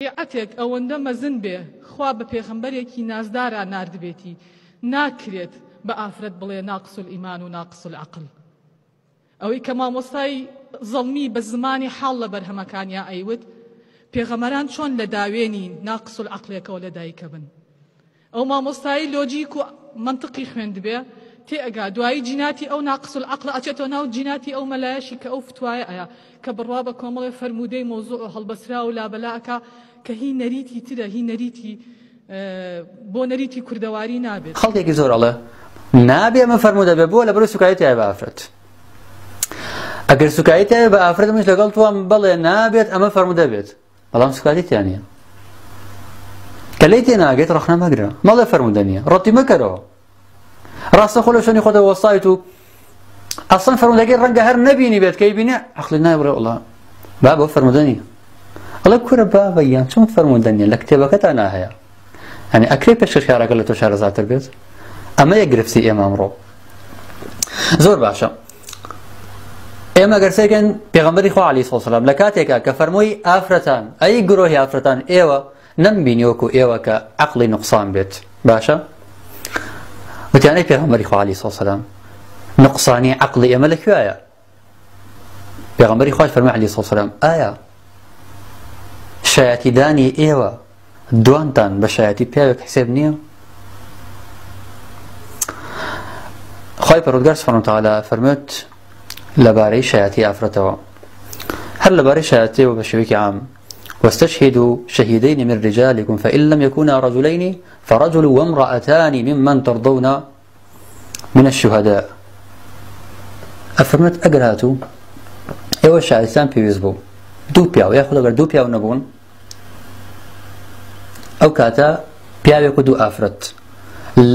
شریعەتێک ئەوەندە مەزن بێ خوا بە پێغەمبەرێکی نازدارە ناردبێتی ناکرێت بە ئافرەت بڵێ ناقص الئیمان و ناقص العەقل ئەوەی کە مامۆستای زەڵمی بە زمانی حاڵ لە بەرهەمەکانیا ئەیوت پێغەمبەران چۆن لە داوێنی ناقص العەقلێکەوە لەدایکە بن ئەو مامۆستایی لۆجیک و منطقی خوێندبێ تێئەگا دوایی جیناتی ئەو ناقص العەقل ئەچێتەوە ناو جیناتی ئەو مەلایەشی کە ئەو فتوایە ئەیە کە بڕوا بە کۆمەڵێ فەرمودەی مۆزوع و هەڵبەسرا و لابەلاکە کە هی نەریتی ترە هی نەریتی بۆ نەریتی کوردەواری نابێت خەڵکێکی زۆر ئەڵێ نابێ ئەمە فەرمودە بێ بۆ لەبەر سوکایەتی هەیە بە ئافرەت ئەگەر سوکایەتی هەیە بە ئافرەت منش لەگەڵ تۆم بڵێ نابێت ئەمە فەرمودە بێت بەڵام سوکایەتیان نییە کە لێی تێناگەێت ڕەخنە مەگرە مەڵێ فەرمودە نییە ڕەتی مەکەرەوە ڕاستە خۆ لە شوێنی خۆتە وەسایت و ئەسڵەن فەرمودەکەی ڕەنگە هەر نەبینی بێت کە یبینێ عەقڵی نایە بڵێ وەڵا با بۆ فەرمودە نییە ئەڵێ کورە بابە یان چۆن فەرمودە نییە لە کتێبەکەتان ناهەیە یعنی ئەکرێ پێشکەشکارەکە لە تۆ شارەزاتر بێت ئەمە یەک گرفتی ئێمە ئەمڕۆ زۆر باشە ئێمە گەر سێرکەن پێغەمبەری خوا عەلەیهی سڵاو وسەلام لە کاتێکە کە فەرمووی ئافرەتان ئەی گرۆهی ئافرەتان ئێوە نەمبینی وەکو ئێوە کە عەقڵی نوقسان بێت باشە وتیان ئەی پێغەمبەری خوا عەلەیهی سڵاو وسەلام نقصانی عەقڵی ئێمە لەکوێیە پێغەمبەری خوای فەرمووی عەلەیهی سڵاو وسەلام ئایا شایەتیدانی ئێوە دوانتان بە شایەتی پیاوێک حسێب نییە خوای پەروەردگار سوبحانه وتعالى فەرمووت لەبارەی شایەتی ئافرەتەوە هەر لەبارەی شایەتیەوە بە شێوەیەکی عام واستشهدوا شهيدين من رجالكم فإن لم يكونا رجلين فرجل وامرأتان ممن ترضون من الشهداء أفرمت أقراتو ئێوە شایەتیان پێویست بوو دوو پیاو یاخود ئەگەر دوو پیاو نەبوون ئەو کاتە پیاوێک و دوو ئافرەت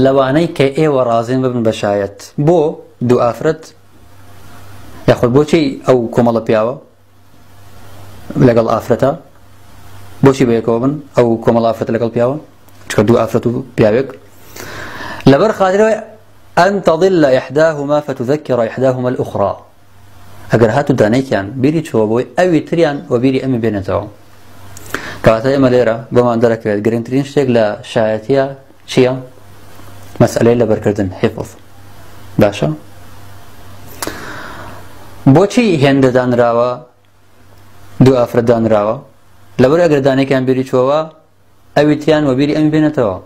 لەوانەی کە ئێوە ڕازین ببن بە شایەت بۆ دوو ئافرەت یاخود بۆچی ئەو کۆمەڵە پیاوە لەگەڵ ئافرەتە بۆچی بەیەکەوە بن ئەو کۆمەڵە ئافرەتە لەگەڵ پیاوە چکە دوو ئافرەت و پیاوێک لەبەر خاترەوەی أن تضل إحداهما فتذكر إحداهما الأخرى ئەگەر هاتو دانەیەکیان بیری چووە بۆی ئەوی تریان و بیری ئەمی بێنێتەوە کەواتە ئێمە لێرە بۆمان دەرەکەوێت گرنگترین شتێک لە شایەتیە چییە؟ مەسئلەی لەبەرکردن حیفظ باشە بۆچی هێندە دانراوە دوو ئافرەت دانراوە لەبەر ئەگەر دانەیەکیان بیری چووەوە ئەوی تریان و بیری ئەمی بێنێتەوە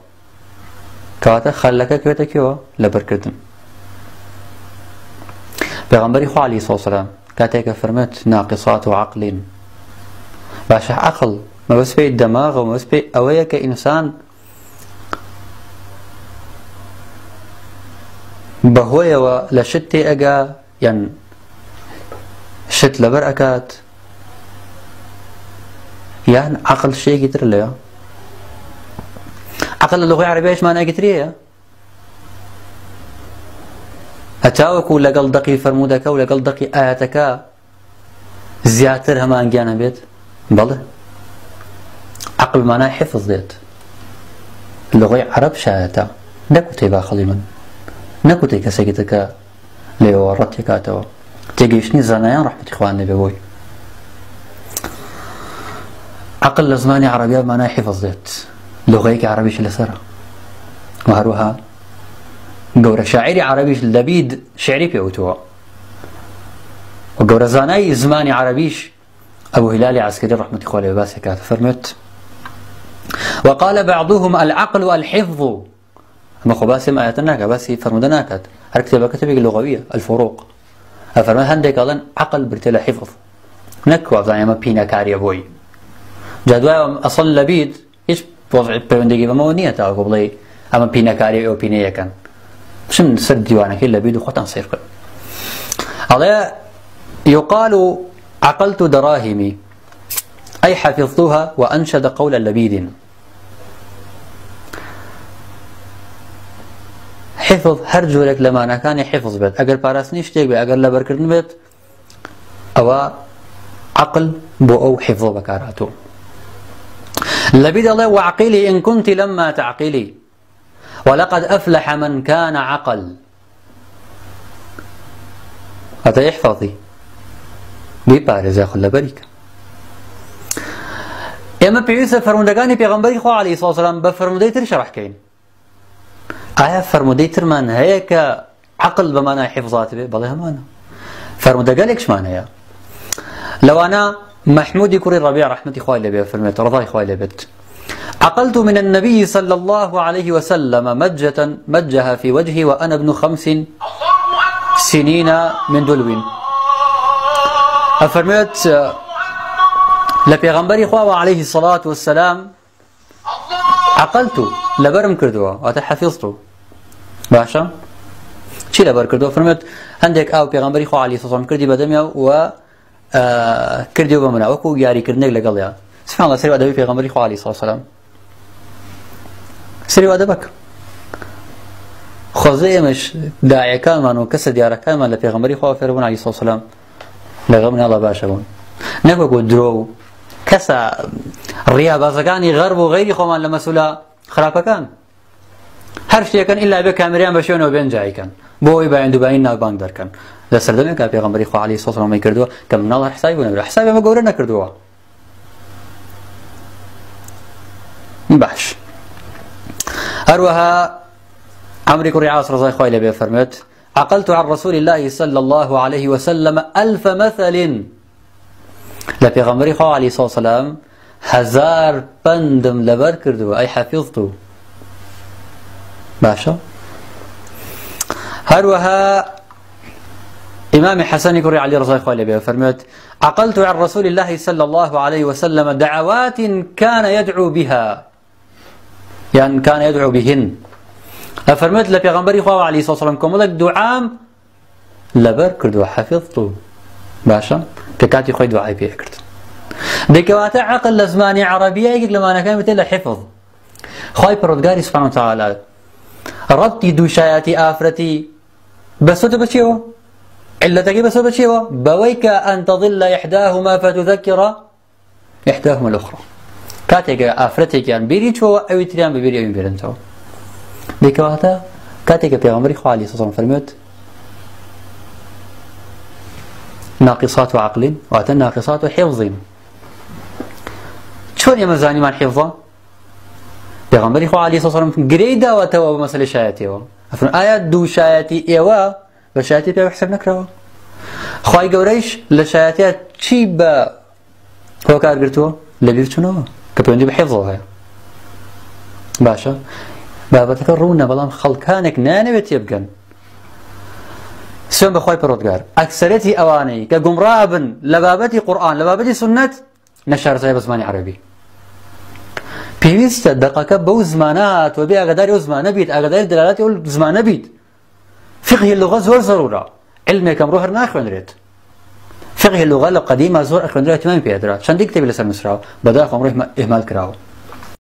کەواتە خەلەکە کوێتە کێوە لەبەرکردن پێغەمبەری خوا عەلەیهی سڵاو وسەلام کاتێکە فەرمێت ناقصات و عەقڵین باشە عەقڵ مەبەست پێی دەماغە و مەبەست پێی ئەوەیە کە ئینسان بەهۆیەوە لە شت تێئەگا یان شت لەبەر ئەکات یان عەقڵ شتێکی تر لێیە عەقڵ لە لوغەی عەرەبییەش مانایەکی تریەیە هەتاوەکو لەگەڵ دەقی فەرمودەکە و لەگەڵ دەقی ئاەتەکە زیاتر هەمانگیانە بێت بەڵێ عەقڵ مانای حیفظ دێت لوغەی عەرەب شایەتە نەکوتەی باخەڵی من نەکوتەی کەسێکی ترکە لێەوە ڕەت تێکاتەوە تێگەیشتنی زانایان ڕەحمەتی خوان لێبێ بۆی عەقڵ لە زمانی عەرەبیە مانای حیفظ دێت لوغەیەکی عەرەبیش لەسەرە و هەروەها گەورە شاعیری عەرەبیش لەبید شعری پێوتووە و گەورە زانای زمانی عەرەبیش ئەبو هیلالی عەسکەری ڕەحمەتی خوا لێبێ باسی کاتە فەرمێت وقال بعضهم العقل الحفظ ئەمە خۆ باسی ئەم ئایەتە ناکات باسی فەرمودە ناکات هەر کتێبەکە کتێبێکی لوغەویە الفروق ئەفەرمێت هەندێک ئەڵێن عەقڵ بریتێ لە حیفظ نەک وابزانێ ئەمە پینەکاریە بۆی جا دوایە ئەسڵ لەبید هیچ پەیوەندێکی بەمەوە نییە تاوەکو بڵێ ئەمە پینەکاری ئێوە پینەیەکەن بچن سەر دیوانەکەی لەبید و خۆتان سیر کردن ئەڵێ يقال عقلت دراهمي أي حفظتها وأنشد قول لبيد حفظ هەر جۆرێک لە ماناکانی حفظ بێت ئەگەر پاراستنی شتێک بێت ئەگەر لەبەرکردن بێت ئەوە عقل بۆ ئەو حفظ بەکارهاتوو لبيد الله وعقلي إن كنت لما تعقلي ولقد أفلح من كان عقل هذا يحفظي بيبارز ياخذ لبريك ئێمە پێویستە فەرموودەکانی پێغەمبەری خوا عەلەیهی سڵاو وسەلام بە فەرموودەی تر شەڕحکەین. ئایا فەرموودەی ترمان هەیە کە عەقڵ بەمانای حیفزات بێ؟ بەڵێ هەمانە. فەرموودەگەلێکشمان هەیە. لەوانە محمودی کوڕی ڕەبیع ڕەحمەتی خوای لێبێ فەرمێت ڕەضای خوای لێبێت: عقلت من النبي صلى الله عليه وسلم مجها في وجهي وأنا ابن 5 سنين من دلو. أفرميت لبيغمبري خواه عليه الصلاة والسلام عقلت لبرم كردوا وتحفظته باشا چی لبر كردوا؟ فرميت عندك أو بيغمبري خواه عليه الصلاة والسلام كردي بدميا و كردي وبمنا وكو ياري كردنك لقليا. سبحان الله سريع أدبي بيغمبري خواه عليه الصلاة والسلام سری واده بک خوزه مش داعی کلمان و کس دیار کلمان لپیغمبری خواه فرمون علیه الصلاة والسلام لغمن الله باشه بون نکو درو کسا ریا بازگانی غرب و غیری خواه من لمسولا خرابه کن هر شیء کن الا به کامریان بشون و بین جایی کن بوی باین دو باین ناگبانگ در کن لسردمی که پیغمبری خواه علیه الصلاة والسلام میکردو که من الله حسابی بونه حسابی ما گوره نکردو باش. أروها عمرو كري عاص رضي الله عنه فرمت: عقلت عن رسول الله صلى الله عليه وسلم 1000 مثل. لبيغمبري خو عليه الصلاة والسلام 1000 بندم لبر كردو أي حفظته باشا. أروها إمام حسن كري علي رضي الله عنه فرمت: عقلت عن رسول الله صلى الله عليه وسلم دعوات كان يدعو بها يعني كان يدعو بهن. أفرمت لبيغمبري خواه عليه الصلاة والسلام كم لك دعام لبر كردو حفظته باشا ككاتي خوي دعاء بيه كرد دكوات عقل لزماني عربية يقول لما أنا كان مثل حفظ خوي برودقاري سبحانه وتعالى ردي دوشاياتي آفرتي بسوت بشيو علتك بسوت بشيو بويك أن تظل إحداهما فتذكر إحداهما الأخرى كاتيك آفرتك يعني بيري شو أو تريان ببيري أو بيرنتو ديكواتا كاتيك بيغمبري خو عليه الصلاة والسلام فرمت ناقصات عقل وأتى ناقصات حفظ. شلون يا مزاني من حفظه؟ بيغمبري خو عليه الصلاة والسلام قريدا وتوا بمسألة شايتي أفرن آيات دو شايتي إيوا بشايتي بيا بحسب نكروا خواي قوريش لشايتي تشيب هو كار قرتوا لبيرتشنوا كبيوندي بحفظها باشا بابتك الرونا بلان خلقانك نانبت يبقن سوين بخواي برودقار أكثرتي أواني كقمرابن لبابتي قرآن لبابتي سنة نشار زي بزماني عربي بيويست دقاك بو زمانات وبي أقداري وزمان بيت أقداري دلالاتي وزمان بيت فقه اللغة زور ضرورة علمي كم روح ناخوان ريت فقه اللغة القديمة زور أخوان ريت ما بيدرا شان دي كتابي لسان مسراو بدأ قوم روح إهمال كراو